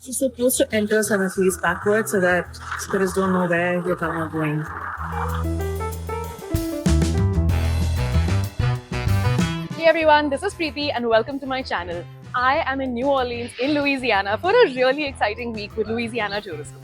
You're supposed to enter Seven Seas backwards so that tourists don't know where you're coming or going. Hey everyone, this is Preeti and welcome to my channel. I am in New Orleans in Louisiana for a really exciting week with Louisiana tourism.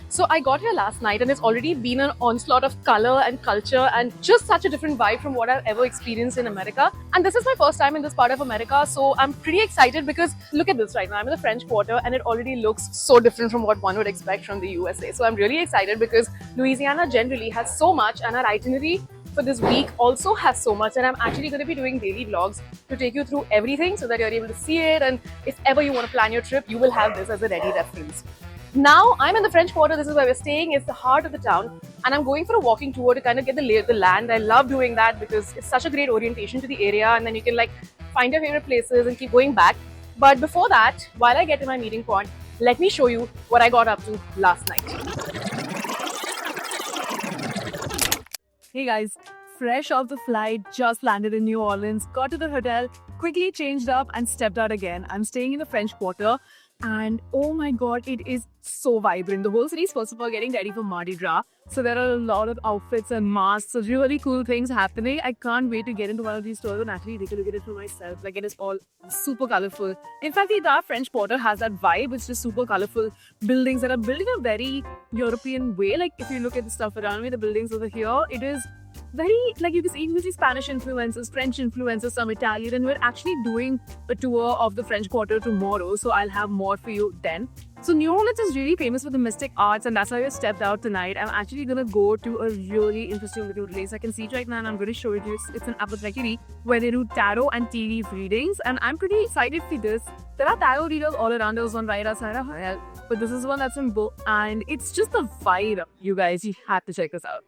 So I got here last night and it's already been an onslaught of color and culture and just such a different vibe from what I've ever experienced in America. And this is my first time in this part of America, so I'm pretty excited because look at this right now. I'm in the French Quarter and it already looks so different from what one would expect from the USA. So I'm really excited because Louisiana generally has so much and our itinerary for this week also has so much, and I'm actually going to be doing daily vlogs to take you through everything so that you're able to see it, and if ever you want to plan your trip, you will have this as a ready reference. Now I'm in the French Quarter. This is where we're staying. It's the heart of the town, and I'm going for a walking tour to kind of get the lay of the land. I love doing that because it's such a great orientation to the area, and then you can like find your favorite places and keep going back. But before that, while I get to my meeting point, let me show you what I got up to last night. Hey guys, fresh off the flight, just landed in New Orleans, got to the hotel, quickly changed up and stepped out again. I'm staying in the French Quarter and oh my god, it is so vibrant. The whole city is first of all getting ready for Mardi Gras. So there are a lot of outfits and masks, so really cool things happening. I can't wait to get into one of these stores and actually take a look at it for myself. Like it is all super colorful. In fact, the entire French Quarter has that vibe. It's just super colorful buildings that are built in a very European way. Like if you look at the stuff around me, the buildings over here, it is very like you can see Spanish influences, French influences, some Italian, and we're actually doing a tour of the French Quarter tomorrow, so I'll have more for you then. So New Orleans is really famous for the mystic arts, and that's why we stepped out tonight. I'm actually gonna go to a really interesting little place. I can see it right now, and I'm going to show it to you. It's an apothecary where they do tarot and tea leaf readings, and I'm pretty excited for this. There are tarot readers all around. There's one right outside of hotel, but this is one that's in book, and it's just a vibe. You guys, you have to check this out.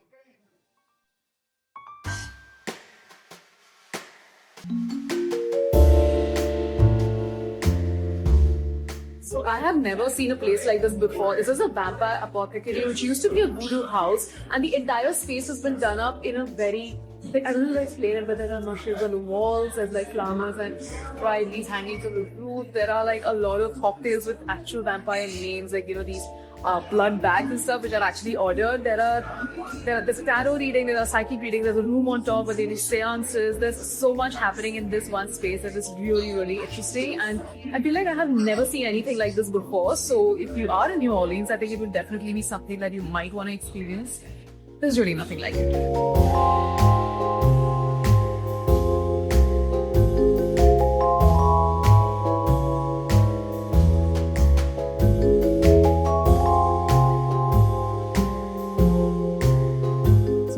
So I have never seen a place like this before. This is a vampire apothecary, which used to be a voodoo house, and the entire space has been done up in a very like, I don't know how to explain it, but there are mushrooms on the walls, there's like flowers and dried leaves hanging from the roof. There are like a lot of cocktails with actual vampire names, like these blood bags and stuff, which are actually ordered. There's a tarot reading, there's a psychic reading, there's a room on top where they do seances. There's so much happening in this one space that is really, really interesting. And I feel like I have never seen anything like this before. So if you are in New Orleans, I think it would definitely be something that you might want to experience. There's really nothing like it.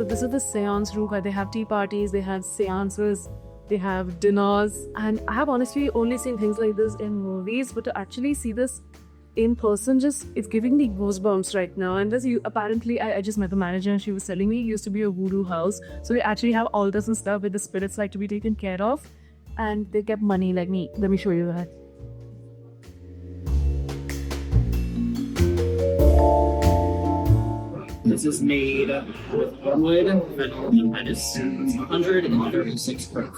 This is the seance room where they have tea parties, they have seances, they have dinners, and I have honestly only seen things like this in movies, but to actually see this in person, just it's giving me goosebumps right now. And this, apparently, I just met the manager and she was telling me it used to be a voodoo house, so they actually have altars and stuff where the spirits like to be taken care of, and they kept money like me. Let me show you that. This is made with wood and it's 136 proof.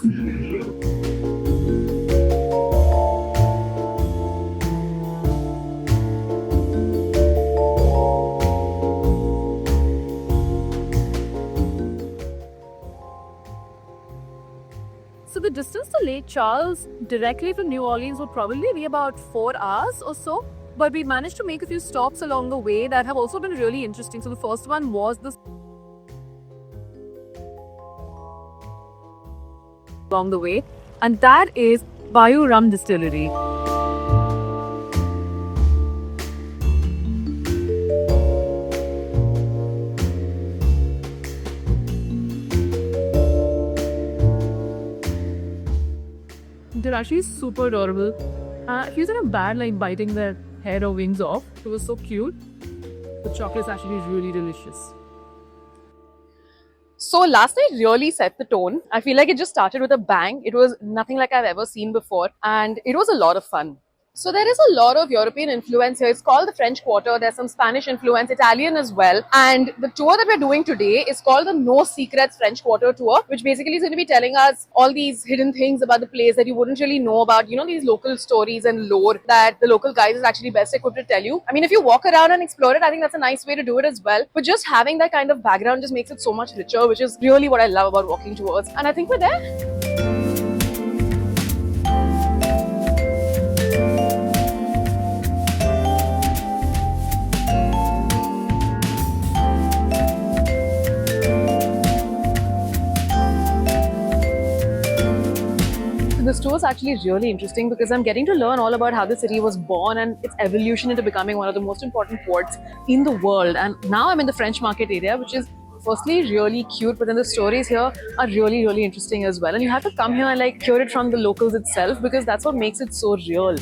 So the distance to Lake Charles directly from New Orleans would probably be about 4 hours or so. But we managed to make a few stops along the way that have also been really interesting. So the first one was this along the way, and that is Bayou Rum Distillery. They're actually super adorable. He was in a bad like biting their hair or wings off. It was so cute. The chocolate is actually really delicious. So last night really set the tone. I feel like it just started with a bang. It was nothing like I've ever seen before, and it was a lot of fun. So there is a lot of European influence here. It's called the French Quarter. There's some Spanish influence, Italian as well. And the tour that we're doing today is called the No Secrets French Quarter tour, which basically is going to be telling us all these hidden things about the place that you wouldn't really know about. You know, these local stories and lore that the local guys is actually best equipped to tell you. I mean, if you walk around and explore it, I think that's a nice way to do it as well. But just having that kind of background just makes it so much richer, which is really what I love about walking tours. And I think we're there. This tour is actually really interesting because I'm getting to learn all about how the city was born and its evolution into becoming one of the most important ports in the world. And now I'm in the French Market area, which is firstly really cute, but then the stories here are really, really interesting as well. And you have to come here and like hear it from the locals itself because that's what makes it so real.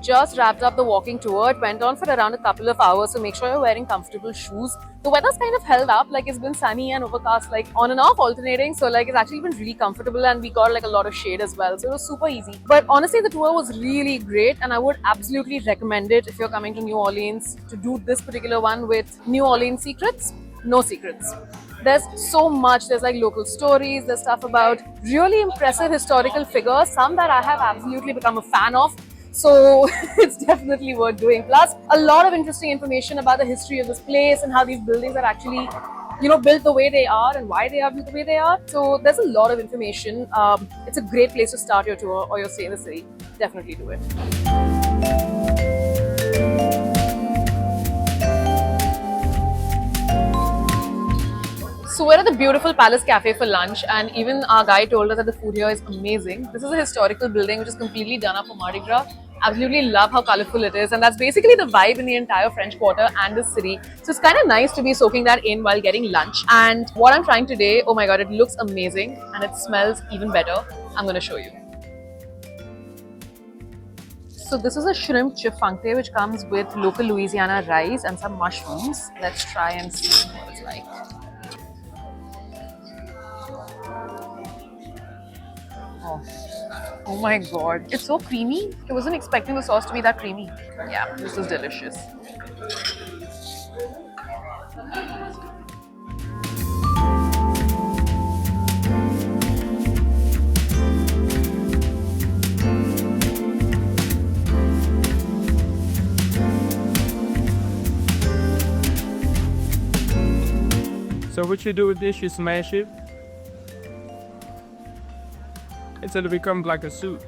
Just wrapped up the walking tour. It went on for around a couple of hours, so make sure you're wearing comfortable shoes. The weather's kind of held up, like it's been sunny and overcast, like on and off alternating, so like it's actually been really comfortable and we got like a lot of shade as well, so it was super easy. But honestly, the tour was really great and I would absolutely recommend it if you're coming to New Orleans to do this particular one with New Orleans Secrets, No Secrets. There's so much. There's like local stories, there's stuff about really impressive historical figures, some that I have absolutely become a fan of. So it's definitely worth doing. Plus, a lot of interesting information about the history of this place and how these buildings are actually, you know, built the way they are and why they are built the way they are. So there's a lot of information. It's a great place to start your tour or your stay in the city. Definitely do it. So we're at the beautiful Palace Cafe for lunch, and even our guide told us that the food here is amazing. This is a historical building which is completely done up for Mardi Gras. Absolutely love how colorful it is, and that's basically the vibe in the entire French Quarter and the city. So it's kind of nice to be soaking that in while getting lunch. And what I'm trying today, oh my god, it looks amazing and it smells even better. I'm going to show you. So this is a shrimp chiffante which comes with local Louisiana rice and some mushrooms. Let's try and see what it's like. Oh my god, it's so creamy. I wasn't expecting the sauce to be that creamy. Yeah, this is delicious. So what you do with this, you smash it until it becomes like a soup.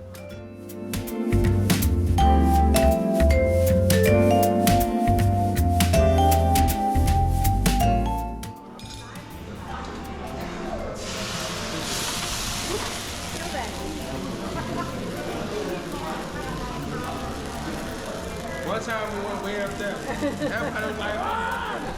One time we went way up there. Everybody was like, ah!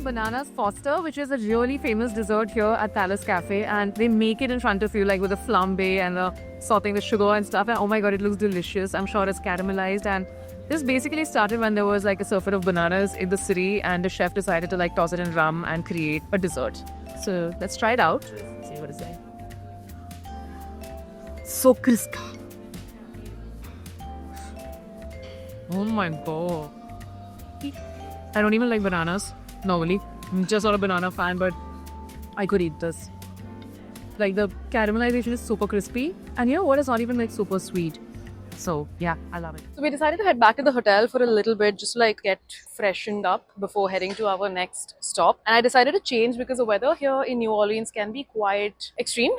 Bananas Foster, which is a really famous dessert here at Palace Cafe, and they make it in front of you like with a flambe and sauteing the sugar and stuff, and oh my god, it looks delicious. I'm sure it's caramelized, and this basically started when there was like a surfeit of bananas in the city and the chef decided to like toss it in rum and create a dessert. So let's try it out. See what it's like. So crisp. Oh my god. I don't even like bananas normally. I'm just not a banana fan, but I could eat this. Like the caramelization is super crispy, and you know what? It's not even like super sweet. So yeah, I love it. So we decided to head back to the hotel for a little bit, just to like get freshened up before heading to our next stop. And I decided to change because the weather here in New Orleans can be quite extreme,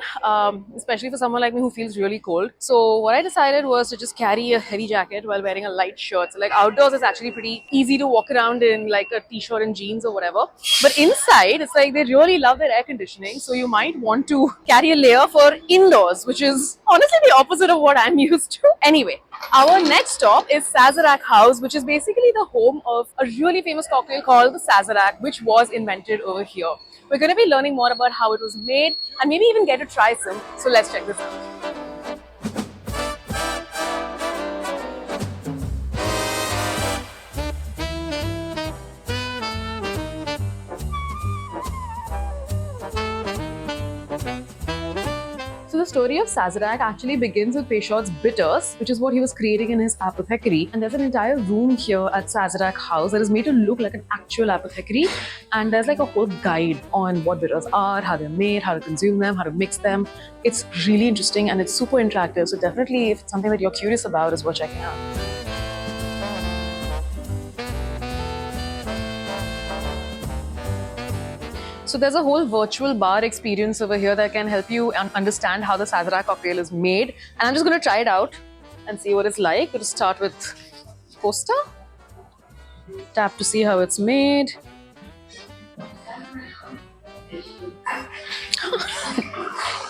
especially for someone like me who feels really cold. So what I decided was to just carry a heavy jacket while wearing a light shirt. So like outdoors is actually pretty easy to walk around in like a t-shirt and jeans or whatever. But inside, it's like they really love their air conditioning. So you might want to carry a layer for indoors, which is honestly the opposite of what I'm used to. Anyway, our next stop is Sazerac House, which is basically the home of a really famous cocktail called the Sazerac, which was invented over here. We're going to be learning more about how it was made and maybe even get to try some. So let's check this out. So the story of Sazerac actually begins with Peychaud's bitters, which is what he was creating in his apothecary. And there's an entire room here at Sazerac House that is made to look like an actual apothecary. And there's like a whole guide on what bitters are, how they're made, how to consume them, how to mix them. It's really interesting and it's super interactive. So definitely, if it's something that you're curious about, is worth checking out. So there's a whole virtual bar experience over here that can help you understand how the Sazerac cocktail is made. And I'm just going to try it out and see what it's like. We'll start with Costa. Tap to see how it's made.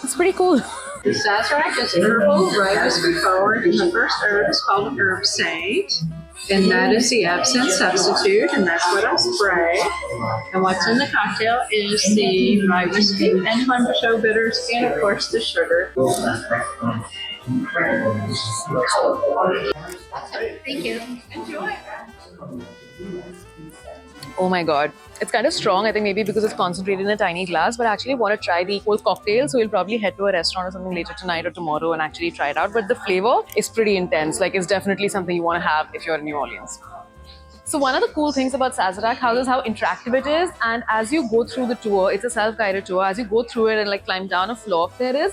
It's pretty cool. The Sazerac is herbal, ribosely forward, and the first herb is called herb sage. And that is the absinthe substitute, and that's what I'll spray. And what's in the cocktail is the rye whiskey and Honeysuckle bitters, and of course the sugar. Thank you. Enjoy. Oh my god. It's kind of strong, I think maybe because it's concentrated in a tiny glass, but I actually want to try the whole cocktail. So we'll probably head to a restaurant or something later tonight or tomorrow and actually try it out. But the flavor is pretty intense. Like it's definitely something you want to have if you're in New Orleans. So one of the cool things about Sazerac House is how interactive it is. And as you go through the tour, it's a self-guided tour. As you go through it and like climb down a floor, there is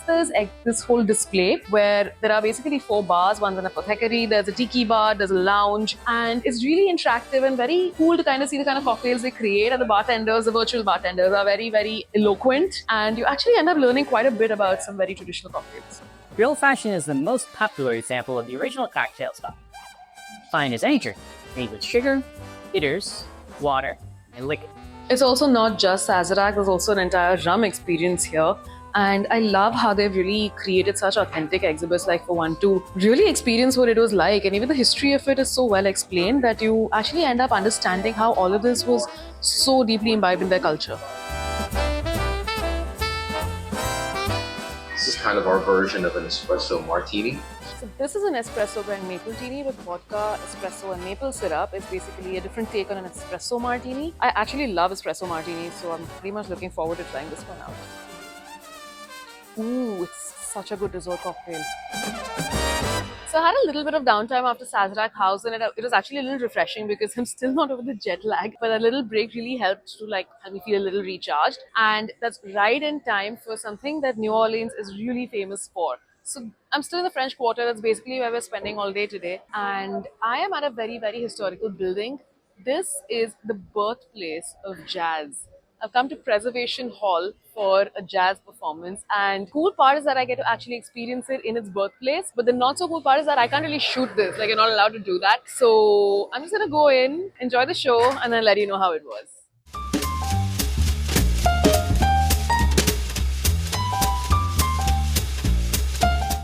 this whole display where there are basically 4 bars. One's an apothecary, there's a tiki bar, there's a lounge. And it's really interactive and very cool to kind of see the kind of cocktails they create. And the bartenders, the virtual bartenders are very, very eloquent. And you actually end up learning quite a bit about some very traditional cocktails. The old fashioned is the most popular example of the original cocktail style. Fine as any drink, made with sugar, bitters, water, and liquor. It's also not just Sazerac, there's also an entire rum experience here. And I love how they've really created such authentic exhibits, like for one to really experience what it was like. And even the history of it is so well explained that you actually end up understanding how all of this was so deeply imbibed in their culture. This is kind of our version of an espresso martini. So this is an espresso blend mapletini with vodka, espresso and maple syrup. It's basically a different take on an espresso martini. I actually love espresso martinis, so I'm pretty much looking forward to trying this one out. Ooh, it's such a good dessert cocktail. So I had a little bit of downtime after Sazerac House, and it was actually a little refreshing because I'm still not over the jet lag. But a little break really helped to like help me feel a little recharged. And that's right in time for something that New Orleans is really famous for. So I'm still in the French Quarter. That's basically where we're spending all day today. And I am at a very, very historical building. This is the birthplace of jazz. I've come to Preservation Hall for a jazz performance, and cool part is that I get to actually experience it in its birthplace. But the not so cool part is that I can't really shoot this, like you're not allowed to do that. So I'm just gonna go in, enjoy the show, and then let you know how it was.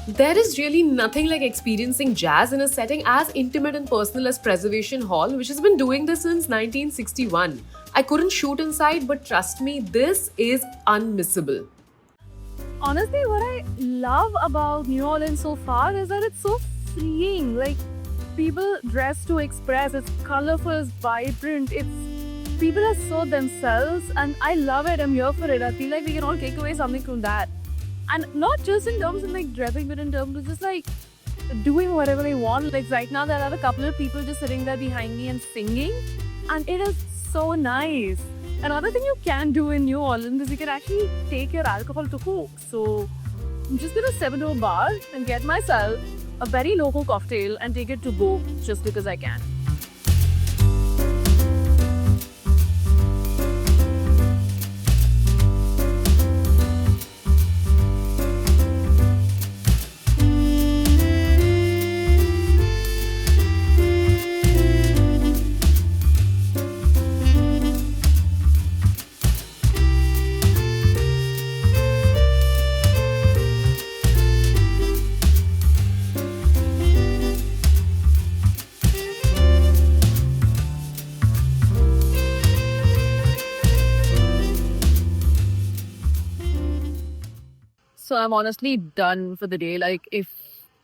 There is really nothing like experiencing jazz in a setting as intimate and personal as Preservation Hall, which has been doing this since 1961. I couldn't shoot inside, but trust me, this is unmissable. Honestly, what I love about New Orleans so far is that it's so freeing. Like, people dress to express, it's colorful, it's vibrant, people are so themselves, and I love it. I'm here for it. I feel like we can all take away something from that. And not just in terms of like dressing, but in terms of just like doing whatever they want. Like right now, there are a couple of people just sitting there behind me and singing, and it is so nice. Another thing you can do in New Orleans is you can actually take your alcohol to coke. So I'm just gonna step into a bar and get myself a very local cocktail and take it to go just because I can. So I'm honestly done for the day. Like, if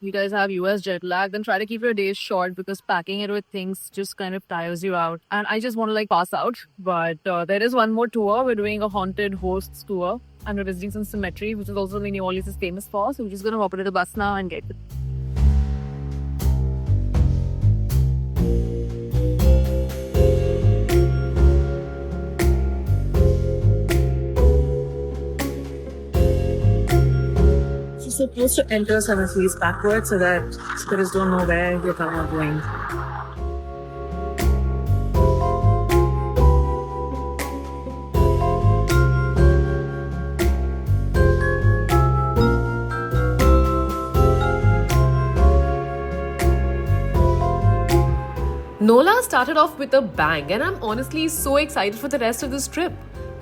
you guys have US jet lag, then try to keep your days short because packing it with things just kind of tires you out. And I just want to like pass out. But there is one more tour. We're doing a haunted hosts tour and we're visiting some cemetery, which is also the New Orleans is famous for. So we're just going to hop into the bus now and get it. You're supposed to enter cemeteries backwards so that spirits don't know where you're coming or going. Nola started off with a bang, and I'm honestly so excited for the rest of this trip.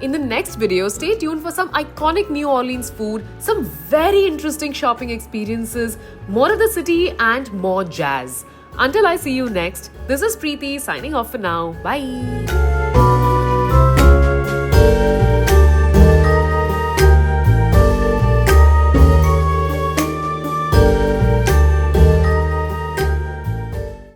In the next video, stay tuned for some iconic New Orleans food, some very interesting shopping experiences, more of the city, and more jazz. Until I see you next, this is Preeti signing off for now. Bye.